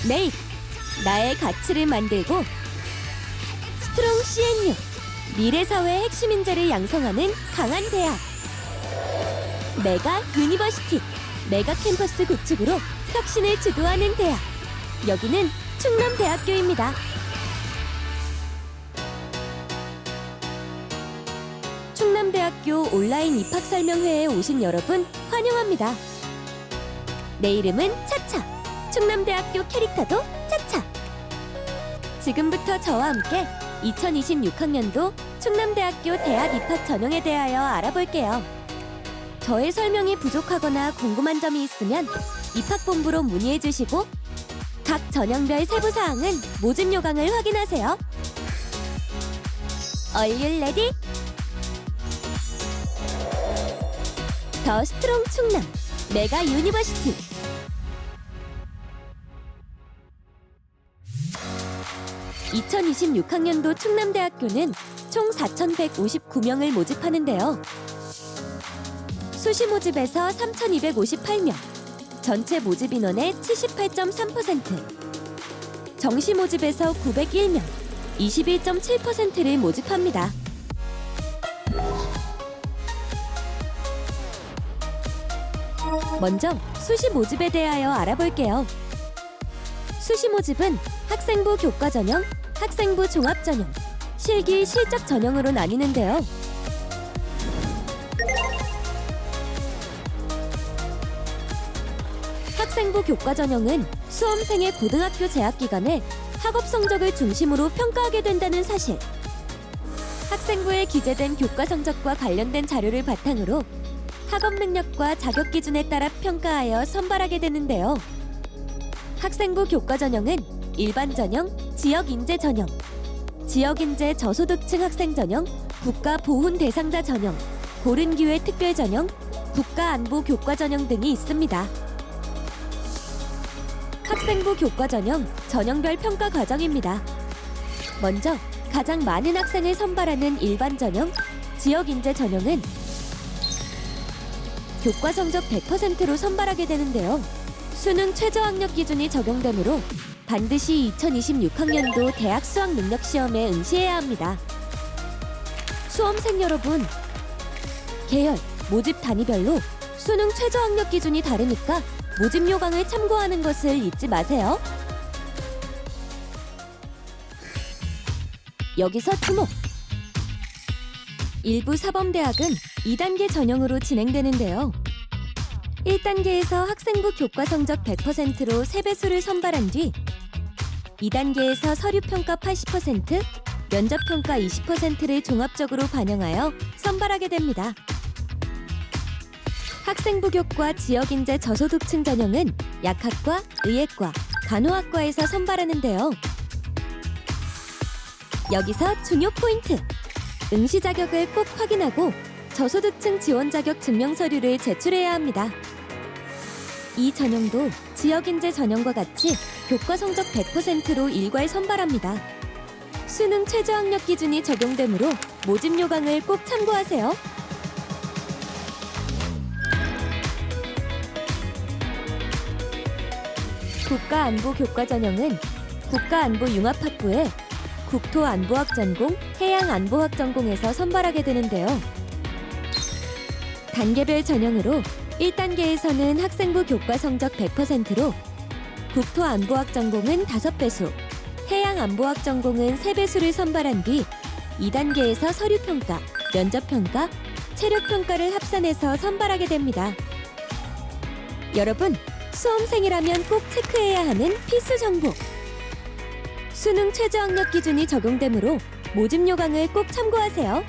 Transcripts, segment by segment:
네이, 나의 가치를 만들고 스트롱 CNU, 미래사회 핵심 인재를 양성하는 강한 대학 메가 유니버시티, 메가 캠퍼스 구축으로 혁신을 주도하는 대학, 여기는 충남대학교입니다. 충남대학교 온라인 입학설명회에 오신 여러분 환영합니다. 내 이름은 차차, 충남대학교 캐릭터도 차차. 지금부터 저와 함께 2026학년도 충남대학교 대학 입학 전형에 대하여 알아볼게요. 저의 설명이 부족하거나 궁금한 점이 있으면 입학본부로 문의해 주시고 각 전형별 세부사항은 모집 요강을 확인하세요. Are you ready? 더 스트롱 충남 메가 유니버시티. (2026학년도) 충남대학교는 총 4,159명을 모집하는데요. 수시 모집에서 3,258명, 전체 모집 인원의 78.3%, 정시 모집에서 901명, 21.7%를 모집합니다. 먼저 수시 모집에 대하여 알아볼게요. 수시 모집은 학생부 교과 전형, 학생부 종합 전형, 실기 실적 전형으로 나뉘는데요. 학생부 교과 전형은 수험생의 고등학교 재학 기간에 학업 성적을 중심으로 평가하게 된다는 사실, 학생부에 기재된 교과 성적과 관련된 자료를 바탕으로 학업 능력과 자격 기준에 따라 평가하여 선발하게 되는데요. 학생부 교과 전형은 일반 전형, 지역 인재 전형, 지역 인재 저소득층 학생 전형, 국가 보훈 대상자 전형, 고른 기회 특별 전형, 국가 안보 교과 전형 등이 있습니다. 학생부 교과 전형, 전형별 평가 과정입니다. 먼저 가장 많은 학생을 선발하는 일반 전형, 지역 인재 전형은 교과 성적 100%로 선발하게 되는데요. 수능 최저 학력 기준이 적용되므로 반드시 2026학년도 대학 수학 능력 시험에 응시해야 합니다. 수험생 여러분, 계열, 모집 단위별로 수능 최저 학력 기준이 다르니까 모집 요강을 참고하는 것을 잊지 마세요. 여기서 주목! 일부 사범대학은 2단계 전형으로 진행되는데요. 1단계에서 학생부 교과 성적 100%로 세배수를 선발한 뒤 2단계에서 서류평가 80%, 면접평가 20%를 종합적으로 반영하여 선발하게 됩니다. 학생부 교과 지역인재 저소득층 전형은 약학과, 의예과, 간호학과에서 선발하는데요. 여기서 중요 포인트! 응시 자격을 꼭 확인하고 저소득층 지원 자격 증명 서류를 제출해야 합니다. 이 전형도 지역인재 전형과 같이 교과 성적 100%로 일괄 선발합니다. 수능 최저 학력 기준이 적용되므로 모집 요강을 꼭 참고하세요. 국가안보 교과 전형은 국가안보융합학부에 국토안보학 전공, 해양안보학 전공에서 선발하게 되는데요. 단계별 전형으로 1단계에서는 학생부 교과 성적 100%로 국토안보학 전공은 5배수, 해양안보학 전공은 3배수를 선발한 뒤 2단계에서 서류평가, 면접평가, 체력평가를 합산해서 선발하게 됩니다. 여러분, 수험생이라면 꼭 체크해야 하는 필수 정보! 수능 최저 학력 기준이 적용되므로 모집 요강을 꼭 참고하세요.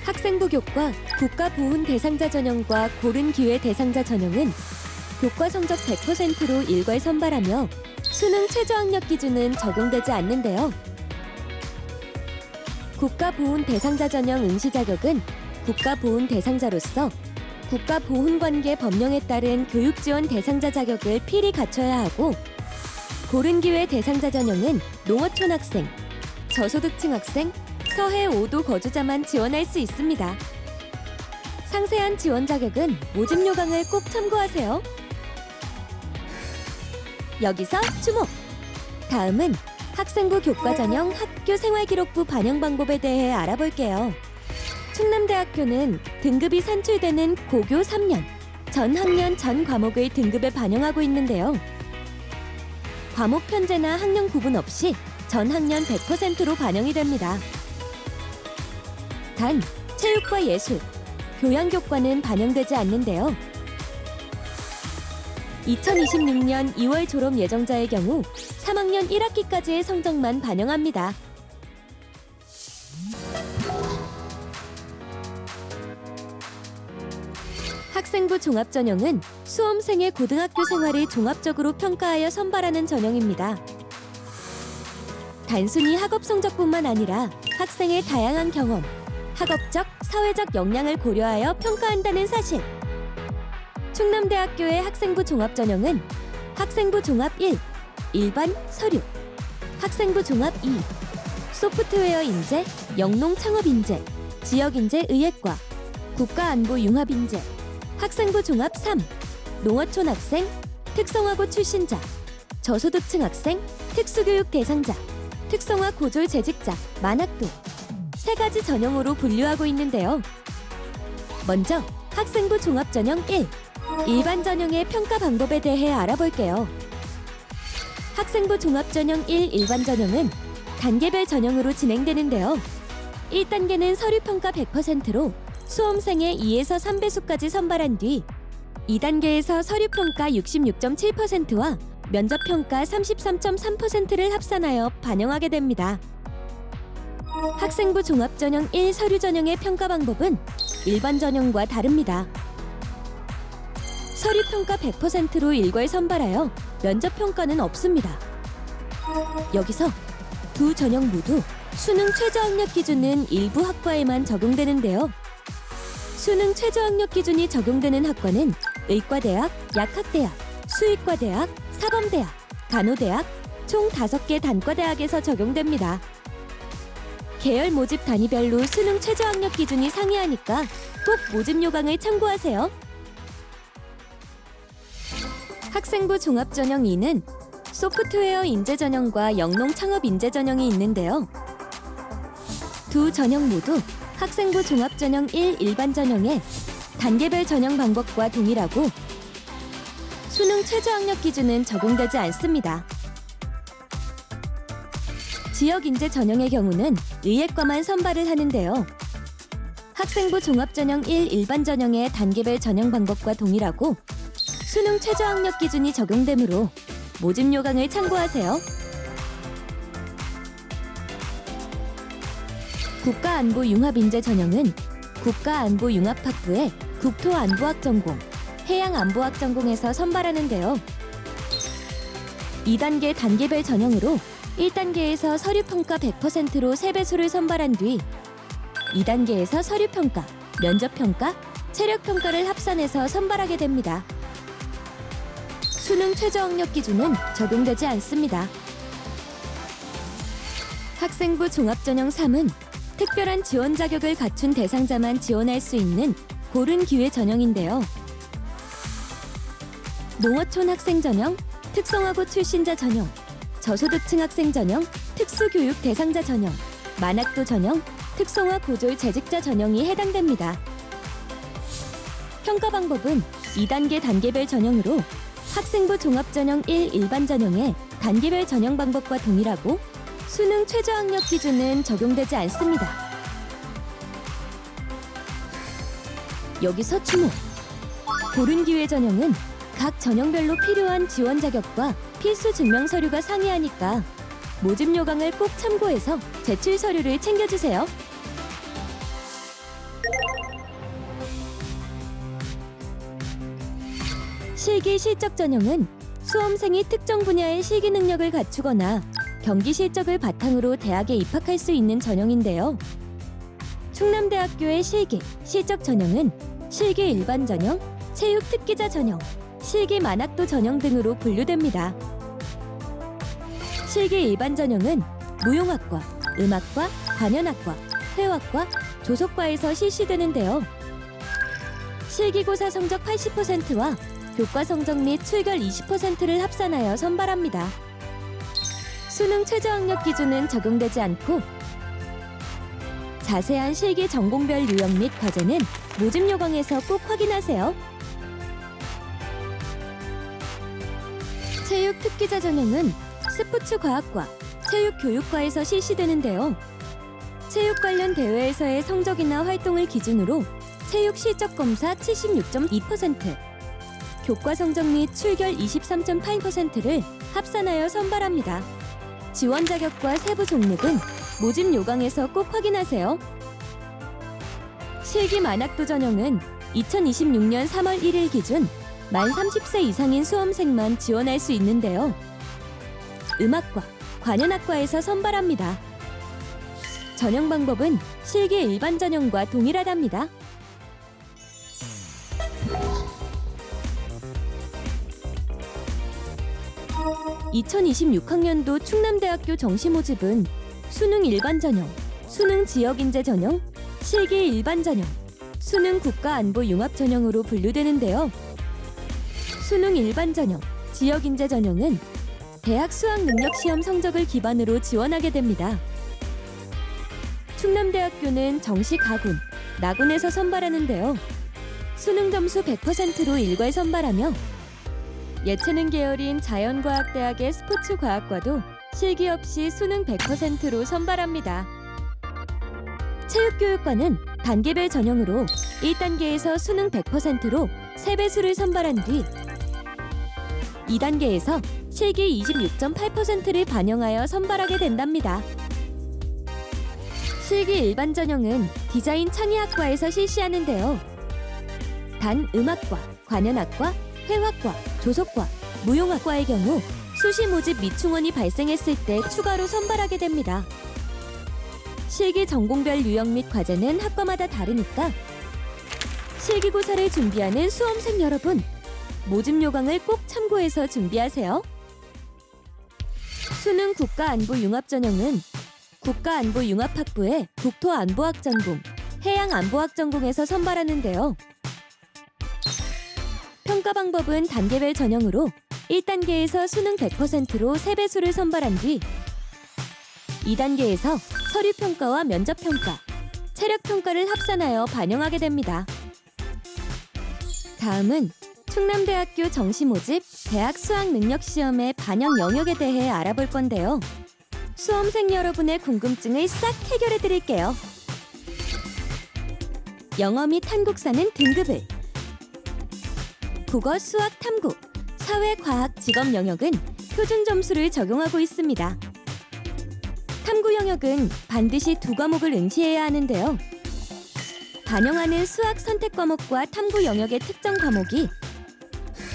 학생부 교과 국가보훈 대상자 전형과 고른 기회 대상자 전형은 교과 성적 100%로 일괄 선발하며 수능 최저 학력 기준은 적용되지 않는데요. 국가보훈 대상자 전형 응시 자격은 국가보훈 대상자로서 국가보훈관계 법령에 따른 교육지원 대상자 자격을 필히 갖춰야 하고, 고른 기회 대상자 전형은 농어촌 학생, 저소득층 학생, 서해 5도 거주자만 지원할 수 있습니다. 상세한 지원 자격은 모집 요강을 꼭 참고하세요. 여기서 주목! 다음은 학생부 교과 전형 학교 생활기록부 반영 방법에 대해 알아볼게요. 충남대학교는 등급이 산출되는 고교 3년, 전 학년 전 과목을 등급에 반영하고 있는데요. 과목 편제나 학년 구분 없이 전 학년 100%로 반영이 됩니다. 단, 체육과 예술, 교양교과는 반영되지 않는데요. 2026년 2월 졸업 예정자의 경우 3학년 1학기까지의 성적만 반영합니다. 학생부 종합전형은 수험생의 고등학교 생활을 종합적으로 평가하여 선발하는 전형입니다. 단순히 학업 성적뿐만 아니라 학생의 다양한 경험, 학업적, 사회적 역량을 고려하여 평가한다는 사실. 충남대학교의 학생부 종합전형은 학생부 종합 1, 일반, 서류, 학생부 종합 2, 소프트웨어 인재, 영농 창업 인재, 지역 인재 의예과, 국가안보 융합 인재, 학생부 종합 3, 농어촌 학생, 특성화고 출신자, 저소득층 학생, 특수교육 대상자, 특성화 고졸 재직자, 만학도 3가지 전형으로 분류하고 있는데요. 먼저 학생부 종합전형 1, 일반 전형의 평가 방법에 대해 알아볼게요. 학생부 종합전형 1 일반 전형은 단계별 전형으로 진행되는데요. 1단계는 서류평가 100%로 수험생의 2에서 3배수까지 선발한 뒤 2단계에서 서류평가 66.7%와 면접평가 33.3%를 합산하여 반영하게 됩니다. 학생부 종합전형 1 서류 전형의 평가 방법은 일반 전형과 다릅니다. 서류평가 100%로 일괄 선발하여 면접평가는 없습니다. 여기서 두 전형 모두 수능 최저학력 기준은 일부 학과에만 적용되는데요. 수능 최저학력 기준이 적용되는 학과는 의과대학, 약학대학, 수의과대학, 사범대학, 간호대학, 총 5개 단과대학에서 적용됩니다. 계열 모집 단위별로 수능 최저학력 기준이 상이하니까 꼭 모집 요강을 참고하세요. 학생부 종합전형 2는 소프트웨어 인재 전형과 영농 창업 인재 전형이 있는데요. 두 전형 모두 학생부 종합전형 1 일반 전형의 단계별 전형 방법과 동일하고 수능 최저학력 기준은 적용되지 않습니다. 지역인재 전형의 경우는 의예과만 선발을 하는데요. 학생부 종합전형 1 일반 전형의 단계별 전형 방법과 동일하고 수능 최저학력 기준이 적용되므로 모집 요강을 참고하세요. 국가안보 융합인재 전형은 국가안보융합학부의 국토안보학 전공, 해양안보학 전공에서 선발하는데요. 2단계 단계별 전형으로 1단계에서 서류평가 100%로 3배수를 선발한 뒤 2단계에서 서류평가, 면접평가, 체력평가를 합산해서 선발하게 됩니다. 수능 최저학력 기준은 적용되지 않습니다. 학생부 종합전형 3은 특별한 지원 자격을 갖춘 대상자만 지원할 수 있는 고른 기회 전형인데요. 농어촌 학생 전형, 특성화고 출신자 전형, 저소득층 학생 전형, 특수교육 대상자 전형, 만학도 전형, 특성화 고졸 재직자 전형이 해당됩니다. 평가 방법은 2단계 단계별 전형으로 학생부 종합전형 1 일반 전형의 단계별 전형 방법과 동일하고 수능 최저학력 기준은 적용되지 않습니다. 여기서 주목! 고른 기회 전형은 각 전형별로 필요한 지원 자격과 필수 증명 서류가 상이하니까 모집 요강을 꼭 참고해서 제출 서류를 챙겨주세요. 실기 실적 전형은 수험생이 특정 분야의 실기 능력을 갖추거나 경기 실적을 바탕으로 대학에 입학할 수 있는 전형인데요. 충남대학교의 실기, 실적 전형은 실기 일반 전형, 체육 특기자 전형, 실기 만학도 전형 등으로 분류됩니다. 실기 일반 전형은 무용학과, 음악과, 관현악과, 회화과, 조속과에서 실시되는데요. 실기고사 성적 80%와 교과 성적 및 출결 20%를 합산하여 선발합니다. 수능 최저학력 기준은 적용되지 않고 자세한 실기 전공별 유형 및 과제는 모집 요강에서 꼭 확인하세요. 체육 특기자 전형은 스포츠 과학과 체육 교육과에서 실시되는데요. 체육 관련 대회에서의 성적이나 활동을 기준으로 체육 실적 검사 76.2%, 교과 성적 및 출결 23.8%를 합산하여 선발합니다. 지원 자격과 세부 종목은 모집 요강에서 꼭 확인하세요. 실기 만학도 전형은 2026년 3월 1일 기준 만 30세 이상인 수험생만 지원할 수 있는데요. 음악과 관현악과에서 선발합니다. 전형 방법은 실기 일반 전형과 동일하답니다. (2026학년도) 충남대학교 정시 모집은 수능 일반 전형, 수능 지역인재 전형, 실기 일반 전형, 수능 국가안보 융합 전형으로 분류되는데요. 수능 일반 전형, 지역인재 전형은 대학 수학능력시험 성적을 기반으로 지원하게 됩니다. 충남대학교는 정시 가군, 나군에서 선발하는데요. 수능 점수 100%로 일괄 선발하며 예체능 계열인 자연과학대학의 스포츠과학과도 실기 없이 수능 100%로 선발합니다. 체육교육과는 단계별 전형으로 1단계에서 수능 100%로 3배수를 선발한 뒤 2단계에서 실기 26.8%를 반영하여 선발하게 된답니다. 실기 일반 전형은 디자인 창의학과에서 실시하는데요. 단 음악과, 관현악과, 회화과, 조속과, 무용학과의 경우 수시 모집 미충원이 발생했을 때 추가로 선발하게 됩니다. 실기 전공별 유형 및 과제는 학과마다 다르니까 실기고사를 준비하는 수험생 여러분, 모집 요강을 꼭 참고해서 준비하세요. 수능 국가안보융합 전형은 국가안보융합학부의 국토안보학 전공, 해양안보학 전공에서 선발하는데요. 평가 방법은 단계별 전형으로 1단계에서 수능 100%로 3배수를 선발한 뒤 2단계에서 서류평가와 면접평가, 체력평가를 합산하여 반영하게 됩니다. 다음은 충남대학교 정시 모집 대학 수학능력시험의 반영 영역에 대해 알아볼 건데요. 수험생 여러분의 궁금증을 싹 해결해 드릴게요. 영어 및 한국사는 등급을, 국어, 수학, 탐구, 사회, 과학, 직업 영역은 표준 점수를 적용하고 있습니다. 탐구 영역은 반드시 2과목을 응시해야 하는데요. 반영하는 수학 선택 과목과 탐구 영역의 특정 과목이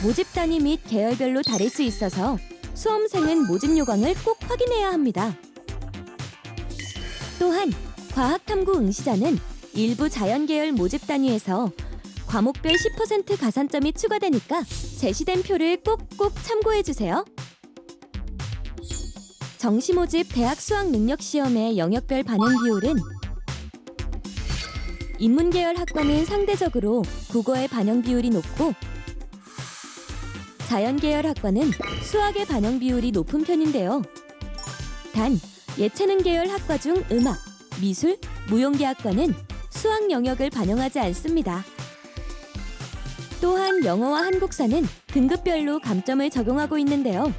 모집 단위 및 계열별로 다를 수 있어서 수험생은 모집 요강을 꼭 확인해야 합니다. 또한 과학 탐구 응시자는 일부 자연 계열 모집 단위에서 과목별 10% 가산점이 추가되니까 제시된 표를 꼭꼭 참고해 주세요. 정시 모집 대학 수학 능력 시험의 영역별 반영 비율은 인문 계열 학과는 상대적으로 국어의 반영 비율이 높고 자연 계열 학과는 수학의 반영 비율이 높은 편인데요. 단 예체능 계열 학과 중 음악, 미술, 무용계 학과는 수학 영역을 반영하지 않습니다. 또한 영어와 한국사는 등급별로 감점을 적용하고 있는데요.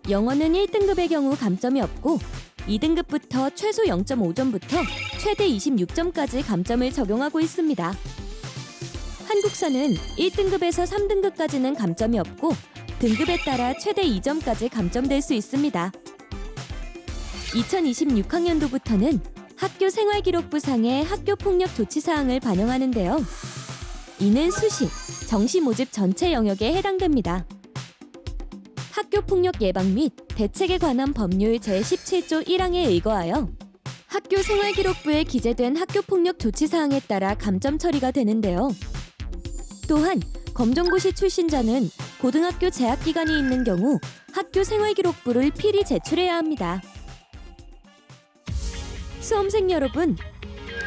영어는 1등급의 경우 감점이 없고 2등급부터 최소 0.5점부터 최대 26점까지 감점을 적용하고 있습니다. 한국사는 1등급에서 3등급까지는 감점이 없고 등급에 따라 최대 2점까지 감점될 수 있습니다. 2026학년도부터는 학교 생활기록부상의 학교폭력 조치사항을 반영하는데요. 이는 수시, 정시 모집 전체 영역에 해당됩니다. 학교폭력 예방 및 대책에 관한 법률 제17조 1항에 의거하여 학교 생활기록부에 기재된 학교폭력 조치사항에 따라 감점 처리가 되는데요. 또한 검정고시 출신자는 고등학교 재학기간이 있는 경우 학교 생활기록부를 필히 제출해야 합니다. 수험생 여러분,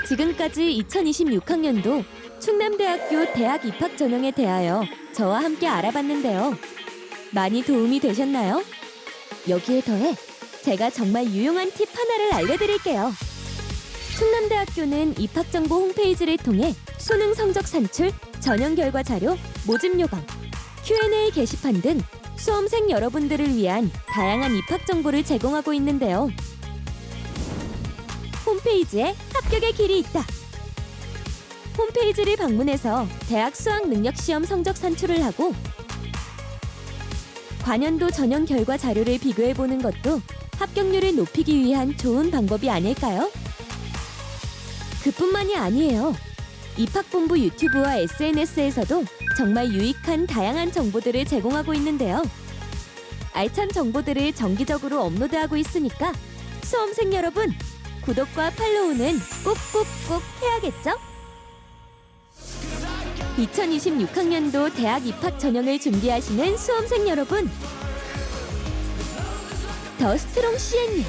지금까지 2026학년도 충남대학교 대학 입학 전형에 대하여 저와 함께 알아봤는데요. 많이 도움이 되셨나요? 여기에 더해 제가 정말 유용한 팁 하나를 알려드릴게요. 충남대학교는 입학정보 홈페이지를 통해 수능 성적 산출, 전형 결과 자료, 모집 요강, Q&A 게시판 등 수험생 여러분들을 위한 다양한 입학 정보를 제공하고 있는데요. 홈페이지에 합격의 길이 있다. 홈페이지를 방문해서 대학 수학 능력 시험 성적 산출을 하고 관연도 전형 결과 자료를 비교해 보는 것도 합격률을 높이기 위한 좋은 방법이 아닐까요? 그뿐만이 아니에요. 입학본부 유튜브와 SNS에서도 정말 유익한 다양한 정보들을 제공하고 있는데요. 알찬 정보들을 정기적으로 업로드하고 있으니까 수험생 여러분, 구독과 팔로우는 꼭꼭꼭 해야겠죠? 2026학년도 대학 입학 전형을 준비하시는 수험생 여러분, 더 스트롱 CNU,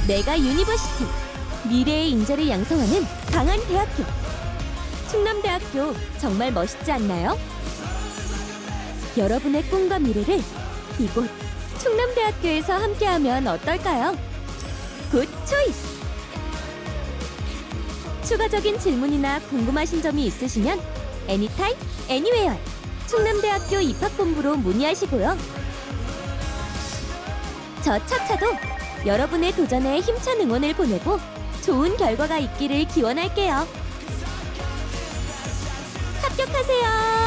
메가 유니버시티, 미래의 인재를 양성하는 강한 대학교, 충남대학교 정말 멋있지 않나요? 여러분의 꿈과 미래를 이곳 충남대학교에서 함께하면 어떨까요? 굿 초이스! 추가적인 질문이나 궁금하신 점이 있으시면 애니타임, 애니웨어 충남대학교 입학본부로 문의하시고요. 저 차차도 여러분의 도전에 힘찬 응원을 보내고 좋은 결과가 있기를 기원할게요. 합격하세요.